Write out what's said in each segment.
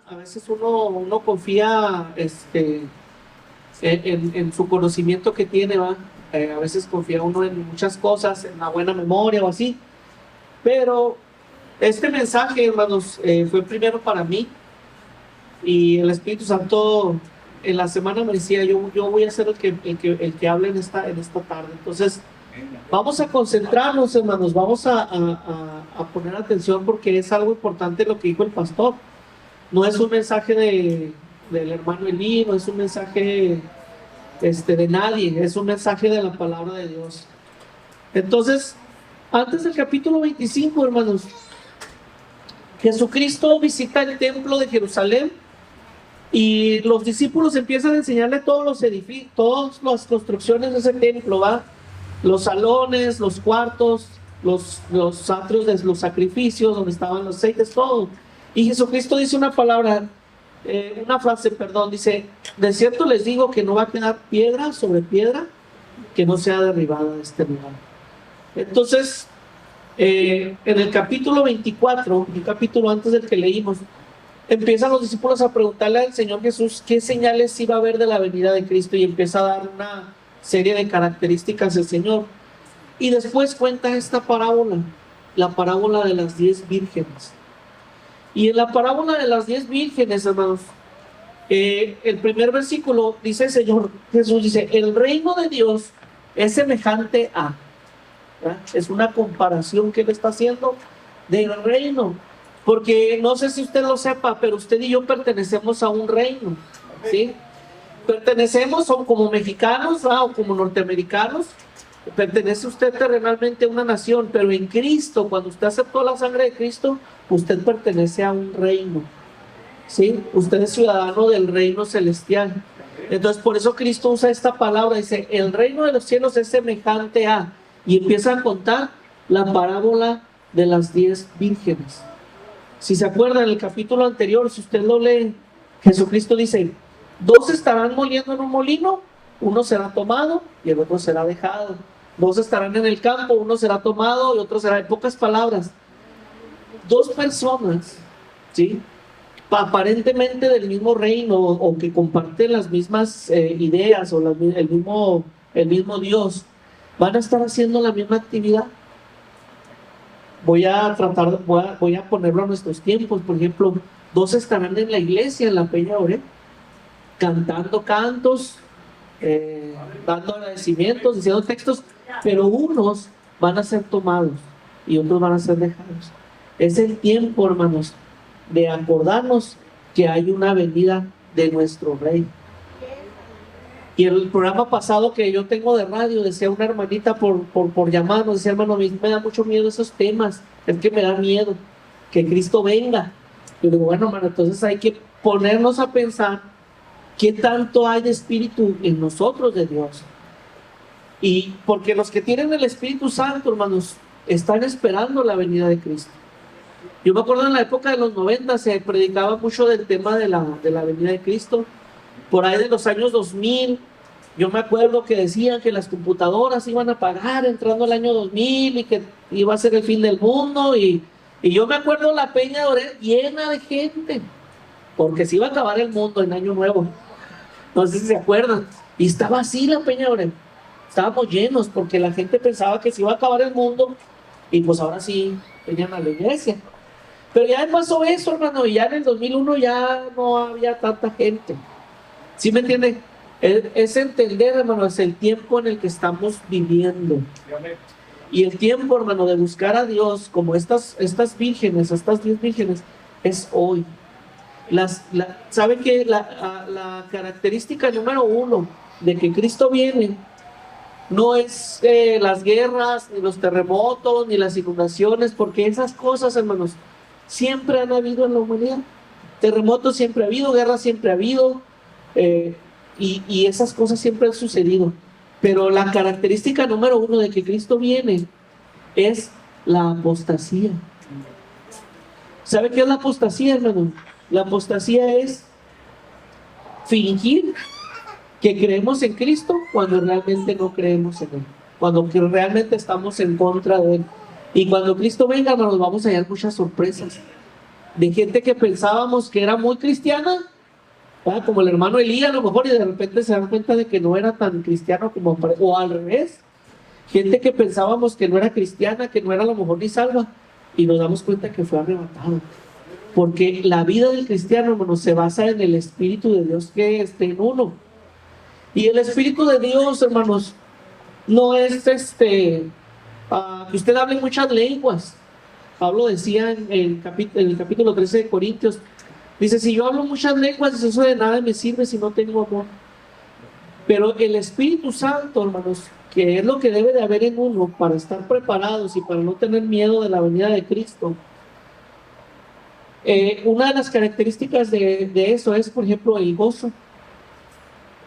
a veces uno confía en su conocimiento que tiene, ¿va? A veces confía uno en muchas cosas, en la buena memoria o así, pero este mensaje, hermanos, fue primero para mí, y el Espíritu Santo en la semana me decía, yo voy a ser el que hable en esta tarde. Entonces, vamos a concentrarnos, hermanos, vamos a poner atención, porque es algo importante lo que dijo el pastor. No es un mensaje del hermano Elí, no es un mensaje de nadie, es un mensaje de la palabra de Dios. Entonces, antes del capítulo 25, hermanos, Jesucristo visita el templo de Jerusalén y los discípulos empiezan a enseñarle todos los edificios, todas las construcciones de ese templo, ¿va? Los salones, los cuartos, los atrios de los sacrificios, donde estaban los aceites, todo. Y Jesucristo dice una frase, dice: de cierto les digo que no va a quedar piedra sobre piedra que no sea derribada de este lugar. Entonces, en el capítulo 24, un capítulo antes del que leímos, empiezan los discípulos a preguntarle al Señor Jesús qué señales iba a haber de la venida de Cristo, y empieza a dar una serie de características del Señor. Y después cuenta esta parábola, la parábola de las 10 vírgenes. Y en la parábola de las 10 vírgenes, hermanos, el primer versículo dice el Señor Jesús, dice: el reino de Dios es semejante a, ¿verdad? Es una comparación que él está haciendo del reino, porque no sé si usted lo sepa, pero usted y yo pertenecemos a un reino, ¿sí? Pertenecemos, son como mexicanos, ¿verdad? O como norteamericanos. Pertenece usted terrenalmente a una nación, pero en Cristo, cuando usted aceptó la sangre de Cristo, usted pertenece a un reino, ¿sí? Usted es ciudadano del reino celestial. Entonces, por eso Cristo usa esta palabra, dice: el reino de los cielos es semejante a, y empieza a contar la parábola de las 10 vírgenes. Si se acuerdan, en el capítulo anterior, si usted lo lee, Jesucristo dice: 2 estarán moliendo en un molino, uno será tomado y el otro será dejado. 2 estarán en el campo, uno será tomado y otro será. En pocas palabras, 2 personas, ¿sí?, aparentemente del mismo reino, o que comparten las mismas ideas, o el mismo Dios, van a estar haciendo la misma actividad. Voy a ponerlo a nuestros tiempos. Por ejemplo, 2 estarán en la iglesia, en la Peña Oré, cantando cantos, dando agradecimientos, diciendo textos, pero unos van a ser tomados y otros van a ser dejados. Es el tiempo, hermanos, de acordarnos que hay una venida de nuestro Rey. Y el programa pasado que yo tengo de radio, decía una hermanita por llamarnos, decía: hermano, me da mucho miedo esos temas, es que me da miedo que Cristo venga. Y digo: bueno, hermano, entonces hay que ponernos a pensar qué tanto hay de espíritu en nosotros de Dios. Y porque los que tienen el Espíritu Santo, hermanos, están esperando la venida de Cristo. Yo me acuerdo en la época de los 90 se predicaba mucho del tema de la venida de Cristo. Por ahí de los años 2000, yo me acuerdo que decían que las computadoras iban a pagar entrando el año 2000 y que iba a ser el fin del mundo. Y yo me acuerdo la Peña de Oré llena de gente, porque se iba a acabar el mundo en Año Nuevo. No sé si se acuerdan. Y estaba así la Peña de Oré. Estábamos llenos porque la gente pensaba que se iba a acabar el mundo, y pues ahora sí venían a la iglesia. Pero ya pasó eso, hermano, y ya en el 2001 ya no había tanta gente. ¿Sí me entiende? Es entender, hermano, es el tiempo en el que estamos viviendo. Y el tiempo, hermano, de buscar a Dios, como estas vírgenes, estas 10 vírgenes, es hoy. ¿Sabe qué? La característica número 1 de que Cristo viene no es las guerras, ni los terremotos, ni las inundaciones, porque esas cosas, hermanos, siempre han habido en la humanidad. Terremotos siempre ha habido, guerras siempre ha habido, y esas cosas siempre han sucedido. Pero la característica número 1 de que Cristo viene es la apostasía. ¿Sabe qué es la apostasía, hermano? La apostasía es fingir que creemos en Cristo cuando realmente no creemos en Él, cuando realmente estamos en contra de Él. Y cuando Cristo venga, nos vamos a hallar muchas sorpresas. de gente que pensábamos que era muy cristiana, ¿verdad? Como el hermano Elías a lo mejor, y de repente se dan cuenta de que no era tan cristiano como o al revés, gente que pensábamos que no era cristiana, que no era a lo mejor ni salva, y nos damos cuenta que fue arrebatado. Porque la vida del cristiano, hermanos, se basa en el Espíritu de Dios que esté en uno. Y el Espíritu de Dios, hermanos, no es que usted hable muchas lenguas. Pablo decía en el capítulo 13 de Corintios, dice, si yo hablo muchas lenguas, eso de nada me sirve si no tengo amor. Pero el Espíritu Santo, hermanos, que es lo que debe de haber en uno para estar preparados y para no tener miedo de la venida de Cristo, una de las características de eso es, por ejemplo, el gozo.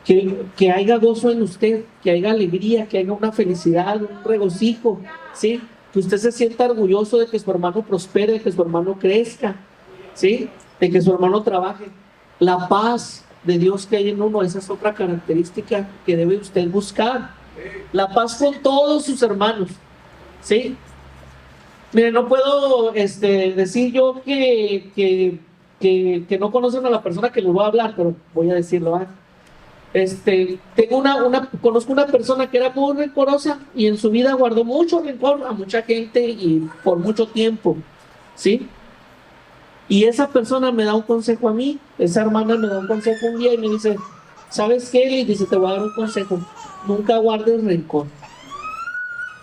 Que haya gozo en usted, que haya alegría, que haya una felicidad, un regocijo, ¿sí? Que usted se sienta orgulloso de que su hermano prospere, de que su hermano crezca, ¿sí? De que su hermano trabaje. La paz de Dios que hay en uno, esa es otra característica que debe usted buscar. La paz con todos sus hermanos, ¿sí? Mire, no puedo decir yo que no conocen a la persona que les voy a hablar, pero voy a decirlo, ¿eh? Conozco una persona que era muy rencorosa y en su vida guardó mucho rencor a mucha gente y por mucho tiempo, ¿sí? Y esa persona me da un consejo a mí, esa hermana me da un consejo un día y me dice, ¿sabes qué? Y dice, te voy a dar un consejo, nunca guardes rencor.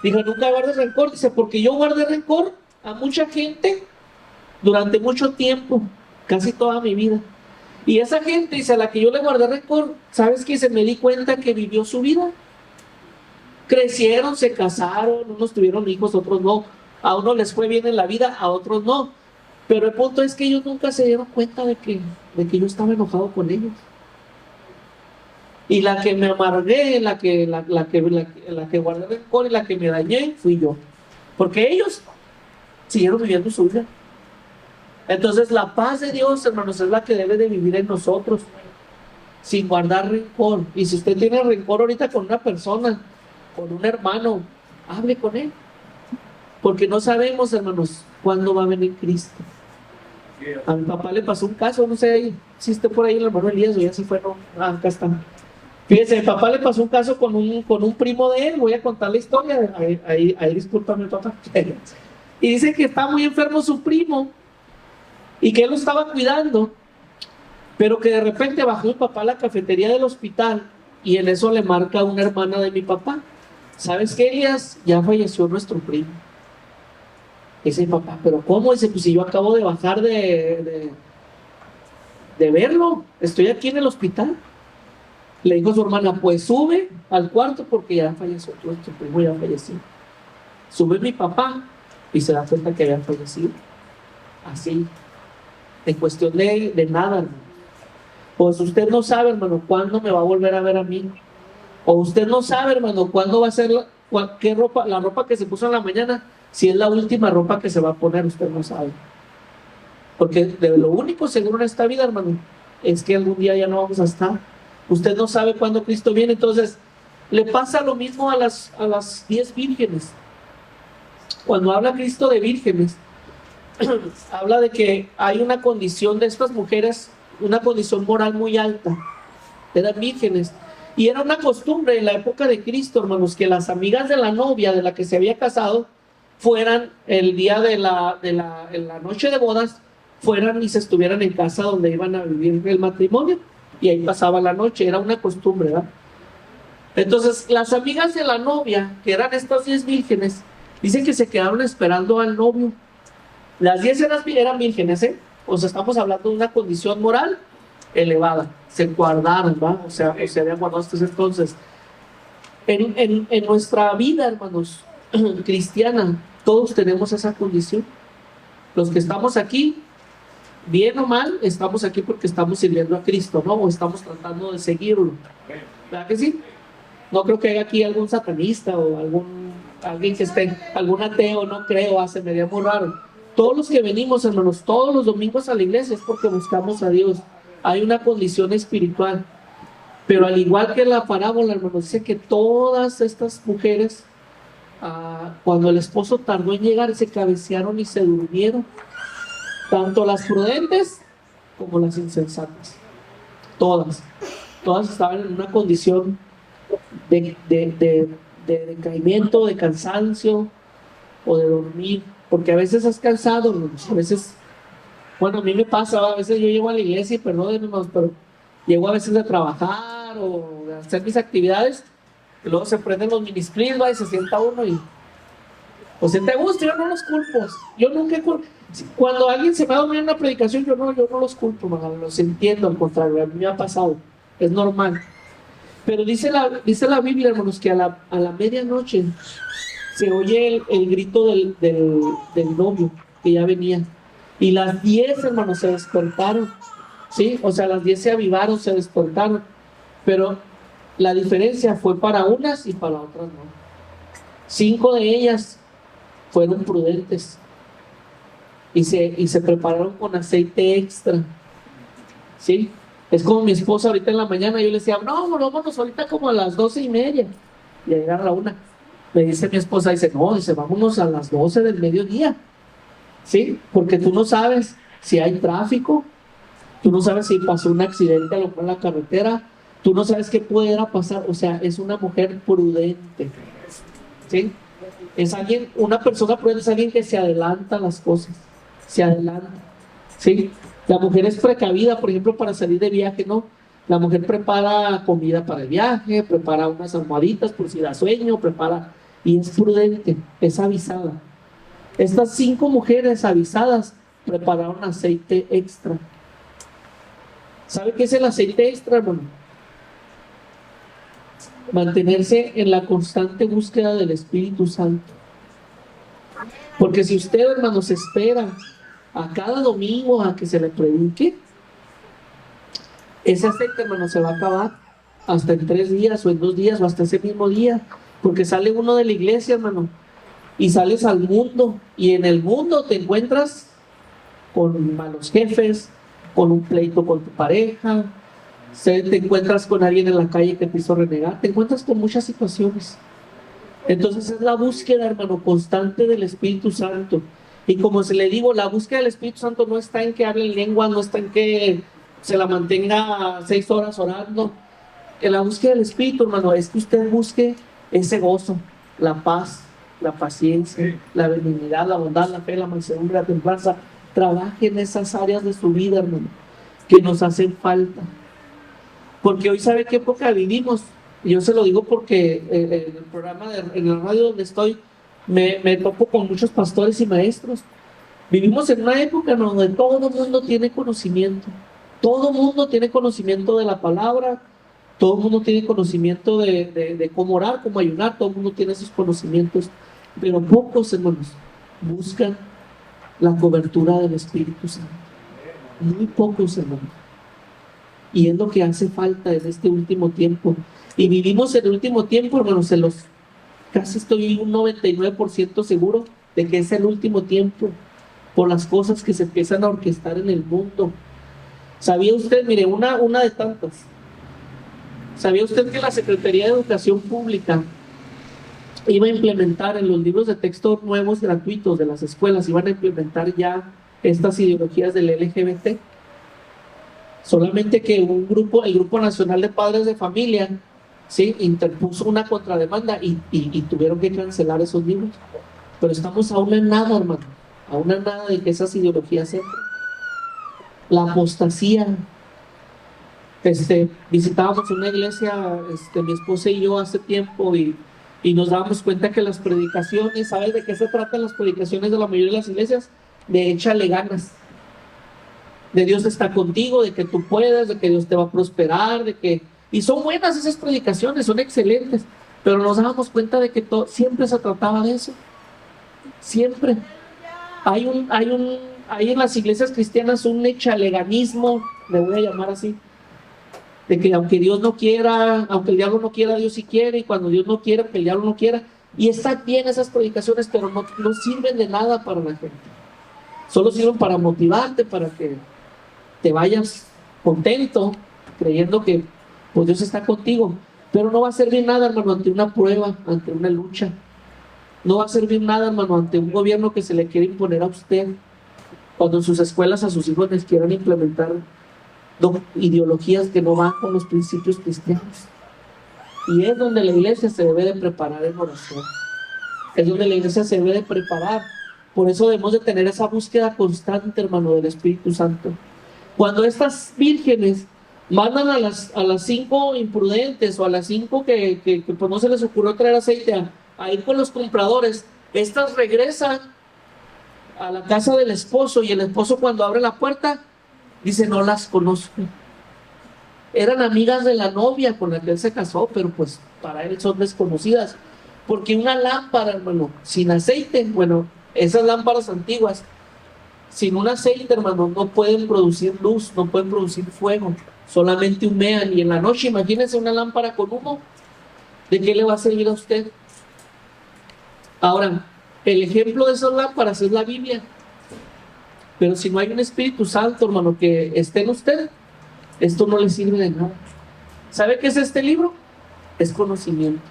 Dijo, nunca guardes rencor, dice, porque yo guardé rencor a mucha gente durante mucho tiempo, casi toda mi vida. Y esa gente, dice, a la que yo le guardé rencor, ¿sabes qué? Se me di cuenta que vivió su vida. Crecieron, se casaron, unos tuvieron hijos, otros no. A unos les fue bien en la vida, a otros no. Pero el punto es que ellos nunca se dieron cuenta de que yo estaba enojado con ellos. Y la que me amargué, la que guardé rencor y la que me dañé, fui yo. Porque ellos siguieron viviendo su vida. Entonces la paz de Dios, hermanos, es la que debe de vivir en nosotros, sin guardar rencor. Y si usted tiene rencor ahorita con una persona, con un hermano, hable con él. Porque no sabemos, hermanos, cuándo va a venir Cristo. A mi papá le pasó un caso, no sé si esté por ahí el hermano Elías o ya se fue, no, acá está. Fíjese, a mi papá le pasó un caso con un primo de él, voy a contar la historia, ahí discúlpame papá. Y dice que está muy enfermo su primo, y que él lo estaba cuidando, pero que de repente bajó mi papá a la cafetería del hospital y en eso le marca a una hermana de mi papá, ¿sabes qué, Elías? Ya falleció nuestro primo. Dice mi papá, ¿pero cómo? Dice, pues si yo acabo de bajar de verlo, estoy aquí en el hospital. Le dijo a su hermana, pues sube al cuarto porque ya falleció, nuestro primo ya falleció. Sube mi papá y se da cuenta que había fallecido. Así, en cuestión de nada, hermano. Pues usted no sabe, hermano, cuándo me va a volver a ver a mí. O usted no sabe, hermano, cuándo va a ser qué ropa, la ropa que se puso en la mañana, si es la última ropa que se va a poner, usted no sabe. Porque de lo único seguro en esta vida, hermano, es que algún día ya no vamos a estar. Usted no sabe cuándo Cristo viene. Entonces, le pasa lo mismo a las 10 vírgenes. Cuando habla Cristo de vírgenes, habla de que hay una condición de estas mujeres, una condición moral muy alta. Eran vírgenes. Y era una costumbre en la época de Cristo, hermanos, que las amigas de la novia de la que se había casado fueran el día en la noche de bodas, fueran y se estuvieran en casa donde iban a vivir el matrimonio. Y ahí pasaba la noche, era una costumbre, ¿verdad? Entonces, las amigas de la novia, que eran estas 10 vírgenes, dicen que se quedaron esperando al novio. Las 10 eran vírgenes, ¿eh? O sea, estamos hablando de una condición moral elevada. Se guardaron, ¿va? O sea, se habían guardado hasta ese entonces. En nuestra vida, hermanos, cristiana, todos tenemos esa condición. Los que estamos aquí, bien o mal, estamos aquí porque estamos sirviendo a Cristo, ¿no? O estamos tratando de seguirlo. ¿Verdad que sí? No creo que haya aquí algún satanista o alguien que esté, algún ateo, no creo, se me haría muy raro. Todos los que venimos, hermanos, todos los domingos a la iglesia es porque buscamos a Dios. Hay una condición espiritual. Pero al igual que la parábola, hermanos, dice que todas estas mujeres, cuando el esposo tardó en llegar, se cabecearon y se durmieron. tanto las prudentes como las insensatas. Todas estaban en una condición de decaimiento, de cansancio o de dormir, porque a veces has cansado, a veces, bueno, a mí me pasa, a veces yo llego a la iglesia y perdónenos, pero llego a veces de trabajar o de hacer mis actividades, y luego se prenden los ministries, y se sienta uno y pues si te gusta, yo no los culpo, yo nunca he culpo. Cuando alguien se me ha dormido en una predicación, yo no los culpo, los entiendo, al contrario, a mí me ha pasado, es normal. Pero dice la Biblia, hermanos, que a la medianoche se oye el grito del novio que ya venía. Y las 10, hermanos, se despertaron. ¿Sí? O sea, las 10 se avivaron, se despertaron. Pero la diferencia fue para unas y para otras no. 5 de ellas fueron prudentes. Y se prepararon con aceite extra. ¿Sí? Es como mi esposa ahorita en la mañana, yo le decía, no, vámonos ahorita como a las 12:30. Y a llegar a la 1. Me dice mi esposa, dice, vámonos a las 12 del mediodía. ¿Sí? Porque tú no sabes si hay tráfico, tú no sabes si pasó un accidente a lo mejor en la carretera, tú no sabes qué pudiera pasar. O sea, es una mujer prudente. ¿Sí? Una persona prudente es alguien que se adelanta a las cosas. Se adelanta. ¿Sí? La mujer es precavida, por ejemplo, para salir de viaje, ¿no? La mujer prepara comida para el viaje, prepara unas almohaditas por si da sueño, y es prudente, es avisada. Estas 5 mujeres avisadas prepararon aceite extra. ¿Sabe qué es el aceite extra, hermano? Mantenerse en la constante búsqueda del Espíritu Santo. Porque si usted, hermano, se espera a cada domingo a que se le predique, ese aceite, hermano, se va a acabar hasta en 3 días o en 2 días o hasta ese mismo día, porque sale uno de la iglesia, hermano, y sales al mundo, y en el mundo te encuentras con malos jefes, con un pleito con tu pareja, te encuentras con alguien en la calle que te hizo renegar, te encuentras con muchas situaciones. Entonces es la búsqueda, hermano, constante del Espíritu Santo. Y como se le digo, la búsqueda del Espíritu Santo no está en que hable en lengua, no está en que se la mantenga 6 horas orando. En la búsqueda del Espíritu, hermano, es que usted busque ese gozo, la paz, la paciencia, la benignidad, la bondad, la fe, la mansedumbre, la templanza. Trabaje en esas áreas de su vida, hermano, que nos hacen falta. Porque hoy, ¿sabe qué época vivimos? Y yo se lo digo porque en el programa, en la radio donde estoy, me topo con muchos pastores y maestros. Vivimos en una época donde todo el mundo tiene conocimiento. Todo el mundo tiene conocimiento de la palabra. Todo el mundo tiene conocimiento de cómo orar, cómo ayunar. Todo el mundo tiene esos conocimientos. Pero pocos, hermanos, buscan la cobertura del Espíritu Santo. Muy pocos, hermanos. Y es lo que hace falta en este último tiempo. Y vivimos en el último tiempo, hermanos, casi estoy un 99% seguro de que es el último tiempo, por las cosas que se empiezan a orquestar en el mundo. ¿Sabía usted, mire, una de tantas? ¿Sabía usted que la Secretaría de Educación Pública iba a implementar en los libros de texto nuevos gratuitos de las escuelas, iban a implementar ya estas ideologías del LGBT? Solamente que el Grupo Nacional de Padres de Familia, ¿sí?, interpuso una contrademanda y tuvieron que cancelar esos libros. Pero estamos a una nada, hermano, a una nada de que esas ideologías entren. La apostasía. Visitábamos una iglesia, mi esposa y yo, hace tiempo, y nos dábamos cuenta que las predicaciones, ¿sabes de qué se tratan las predicaciones de la mayoría de las iglesias? De échale ganas, de Dios está contigo, de que tú puedes, de que Dios te va a prosperar, y son buenas esas predicaciones, son excelentes, pero nos dábamos cuenta de que siempre se trataba de eso. Siempre hay en las iglesias cristianas un echaleganismo, le voy a llamar así, de que aunque Dios no quiera, aunque el diablo no quiera, Dios sí quiere, y cuando Dios no quiera, que el diablo no quiera. Y están bien esas predicaciones, pero no sirven de nada para la gente. Solo sirven para motivarte, para que te vayas contento, creyendo que pues Dios está contigo. Pero no va a servir nada, hermano, ante una prueba, ante una lucha. No va a servir nada, hermano, ante un gobierno que se le quiere imponer a usted. Cuando en sus escuelas a sus hijos les quieran implementar ideologías que no van con los principios cristianos. Y es donde la iglesia se debe de preparar en oración. Es donde la iglesia se debe de preparar. Por eso debemos de tener esa búsqueda constante, hermano, del Espíritu Santo. Cuando estas vírgenes mandan a las 5 imprudentes o a las 5 que pues no se les ocurrió traer aceite a ir con los compradores, estas regresan a la casa del esposo, y el esposo, cuando abre la puerta, dice: no las conozco. Eran amigas de la novia con la que él se casó, pero pues para él son desconocidas, porque una lámpara, hermano, sin aceite, bueno, esas lámparas antiguas sin un aceite, hermano, no pueden producir luz, no pueden producir fuego, solamente humean. Y en la noche, imagínense una lámpara con humo, ¿de qué le va a servir a usted? Ahora, el ejemplo de esas lámparas es la Biblia. Pero si no hay un Espíritu Santo, hermano, que esté en usted, esto no le sirve de nada. ¿Sabe qué es este libro? Es conocimiento.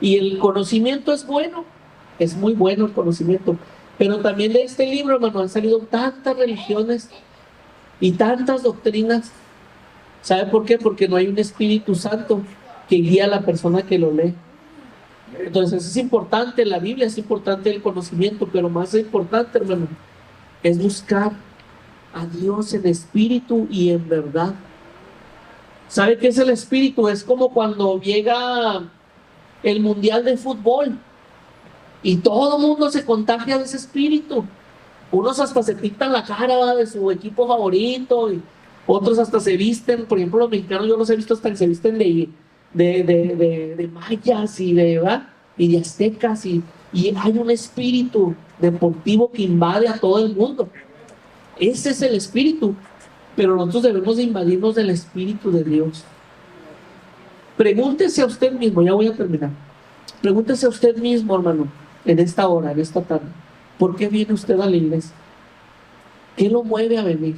Y el conocimiento es bueno, es muy bueno el conocimiento. Pero también de este libro, hermano, han salido tantas religiones y tantas doctrinas. ¿Sabe por qué? Porque no hay un Espíritu Santo que guíe a la persona que lo lee. Entonces es importante la Biblia, es importante el conocimiento, pero más importante, hermano, es buscar a Dios en espíritu y en verdad. ¿Sabe qué es el espíritu? Es como cuando llega el mundial de fútbol y todo el mundo se contagia de ese espíritu. Unos hasta se pintan la cara de su equipo favorito, y otros hasta se visten. Por ejemplo, los mexicanos, yo los he visto hasta que se visten de mayas y de aztecas, y hay un espíritu deportivo que invade a todo el mundo. Ese es el espíritu, pero nosotros debemos de invadirnos del espíritu de Dios. Pregúntese a usted mismo, ya voy a terminar. Pregúntese a usted mismo, hermano, en esta hora, en esta tarde, ¿por qué viene usted a la iglesia? ¿Qué lo mueve a venir?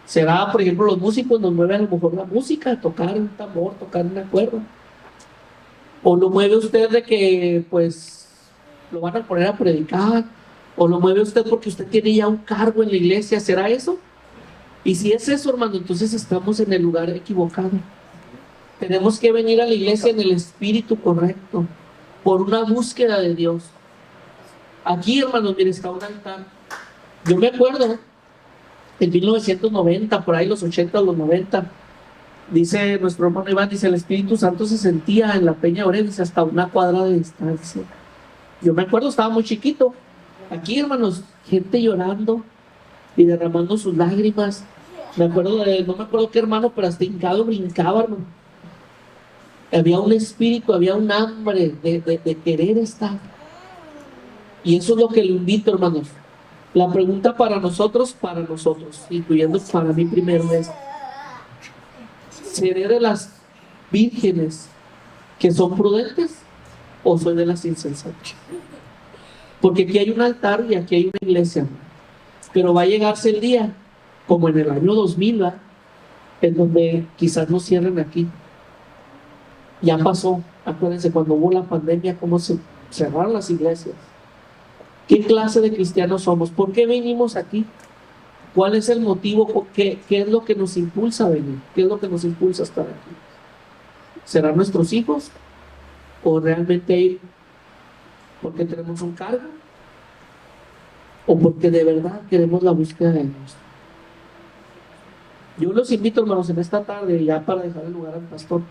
¿Será, por ejemplo, los músicos nos mueve a lo mejor la música, tocar un tambor, tocar una cuerda? ¿O lo mueve usted de que, pues, lo van a poner a predicar? ¿O lo mueve usted porque usted tiene ya un cargo en la iglesia? ¿Será eso? Y si es eso, hermano, entonces estamos en el lugar equivocado. Tenemos que venir a la iglesia en el espíritu correcto, por una búsqueda de Dios. Aquí, hermanos, miren, está un altar. Yo me acuerdo, en 1990, por ahí los 80, los 90, dice nuestro hermano Iván, dice: el Espíritu Santo se sentía en la Peña Oreb, dice, hasta una cuadra de distancia. Yo me acuerdo, estaba muy chiquito. Aquí, hermanos, gente llorando y derramando sus lágrimas. Me acuerdo no me acuerdo qué hermano, pero hasta hincado brincaba, hermano. Había un espíritu, había un hambre de querer estar. Y eso es lo que le invito, hermanos. La pregunta para nosotros, incluyendo para mí primero, es: ¿seré de las vírgenes que son prudentes o soy de las insensatas? Porque aquí hay un altar y aquí hay una iglesia, pero va a llegarse el día, como en el año 2000, en donde quizás nos cierren aquí. Ya pasó, acuérdense, cuando hubo la pandemia, cómo se cerraron las iglesias. ¿Qué clase de cristianos somos? ¿Por qué venimos aquí? ¿Cuál es el motivo? ¿Qué es lo que nos impulsa a venir? ¿Qué es lo que nos impulsa a estar aquí? ¿Serán nuestros hijos? ¿O realmente ir porque tenemos un cargo? ¿O porque de verdad queremos la búsqueda de Dios? Yo los invito, hermanos, en esta tarde, ya para dejar el lugar al pastor,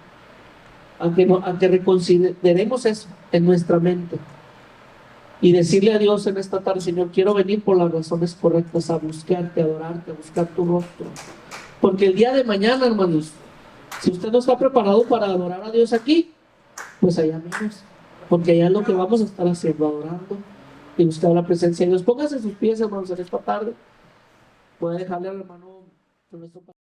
a que reconsideremos eso en nuestra mente y decirle a Dios en esta tarde: Señor, quiero venir por las razones correctas, a buscarte, a adorarte, a buscar tu rostro. Porque el día de mañana, hermanos, si usted no está preparado para adorar a Dios aquí, pues allá menos, porque allá es lo que vamos a estar haciendo, adorando y buscar la presencia de Dios. Póngase sus pies, hermanos, en esta tarde. Voy a dejarle al hermano nuestro